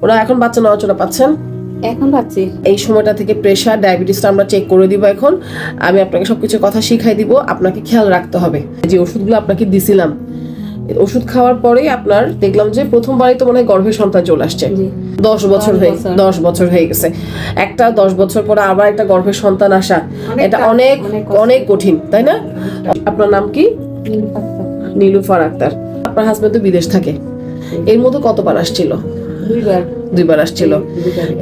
ওরা এখন বাচ্চা নড়াচড়া পাচ্ছেন? এখন পাচ্ছি। এই সময়টা থেকে প্রেশার ডায়াবেটিসটা আমরা চেক করে দিব। এখন আমি আপনাকে সবকিছু কথা শিখাই দিব, আপনাকে খেয়াল রাখতে হবে। যে ওষুধগুলো আপনাকে দিছিলাম, ওষুধ খাওয়ার পরেই আপনার দেখলাম যে প্রথমবারই তো মনে হয় গর্ভে সন্তান চলে আসছে। 10 বছর হয়ে গেছে। একটা 10 বছর পরে আবার একটা গর্ভে সন্তান আসা, এটা অনেক অনেক কঠিন, তাই না? আপনার নাম কি? নীলুফার আক্তার। আপনার হাজবেন্ড তো বিদেশ থাকে, এর মধ্যে কতবার আসছিল? দুইবার আসছিল।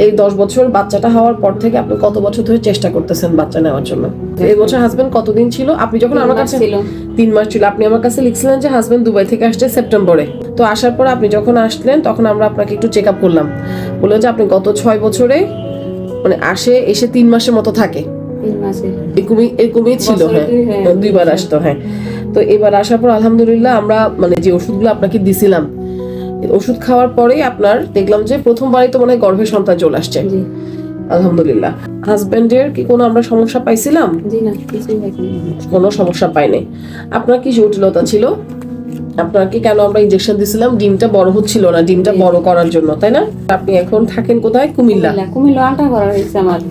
এই 10 বছর বাচ্চাটা হওয়ার পর থেকে আপনি কত বছর ধরে চেষ্টা করতেছেন বাচ্চা নেওয়ার জন্য? এই বছর হাজবেন্ড কতদিন ছিল? আপনি যখন আমার কাছে 3 মাস ছিল, আপনি আমার কাছে লিখছিলেন যে হাজবেন্ড দুবাই থেকে আসছে সেপ্টেম্বরে। তো আসার পর আপনি যখন আসলেন তখন আমরা আপনাকে একটু চেক আপ করলাম, বললো যে আপনি গত 6 বছরে মানে এসে 3 মাসের মতো থাকে, এরকমই ছিল। হ্যাঁ, 2বার আসতো। হ্যাঁ, তো এবার আসার পর আলহামদুলিল্লাহ আমরা মানে যে ওষুধগুলো আপনাকে দিছিলাম, ওষুধ খাওয়ার পরেই আপনার দেখলাম যে প্রথমবারই তো মনে হয় গর্ভে সন্তান চলে আসছে। আলহামদুলিল্লাহ। হাজবেন্ডের কি কোনো আমরা সমস্যা পাইছিলাম? কোনো সমস্যা পাইনি। আপনার কি জটিলতা ছিল? আপনাকে কেন আমরা ইনজেকশন দিছিলাম? ডিমটা বড় হচ্ছিল না, ডিমটা বড় করার জন্য, তাই না? আপনি এখন থাকেন কোথায়? কুমিল্লা।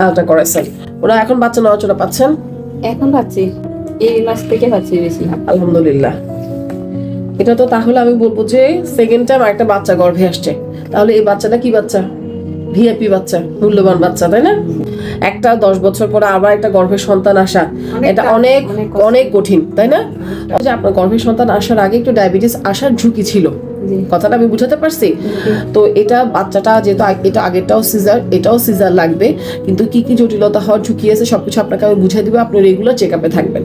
আলট্রা করাইছেন। ওরা এখন বাচ্চা নড়াচড়া পাচ্ছেন? এখন পাচ্ছি, এই মাস থেকে পাচ্ছি বেশি, আলহামদুলিল্লাহ। এটা তো তাহলে আমি বলবো যে সেকেন্ড টাইম একটা বাচ্চা গর্ভে আসছে। তাহলে এই বাচ্চাটা কি বাচ্চা? ভিআইপি বাচ্চা, মূল্যবান বাচ্চা, তাই না? একটা 10 বছর পরে আবার একটা গর্ভের সন্তান আসা, এটা অনেক অনেক কঠিন, তাই না? যে আপনার গর্ভের সন্তান আসার আগে একটু ডায়াবেটিস আসার ঝুঁকি ছিল, কথাটা আমি বুঝাতে পারছি? তো এটা বাচ্চাটা যেহেতু এটা আগেরটাও সিজার, এটাও সিজার লাগবে, কিন্তু কি কি জটিলতা হওয়ার ঝুঁকি আছে সবকিছু আপনাকে আমি বুঝাই দিব। আপনি রেগুলার চেক আপে থাকবেন।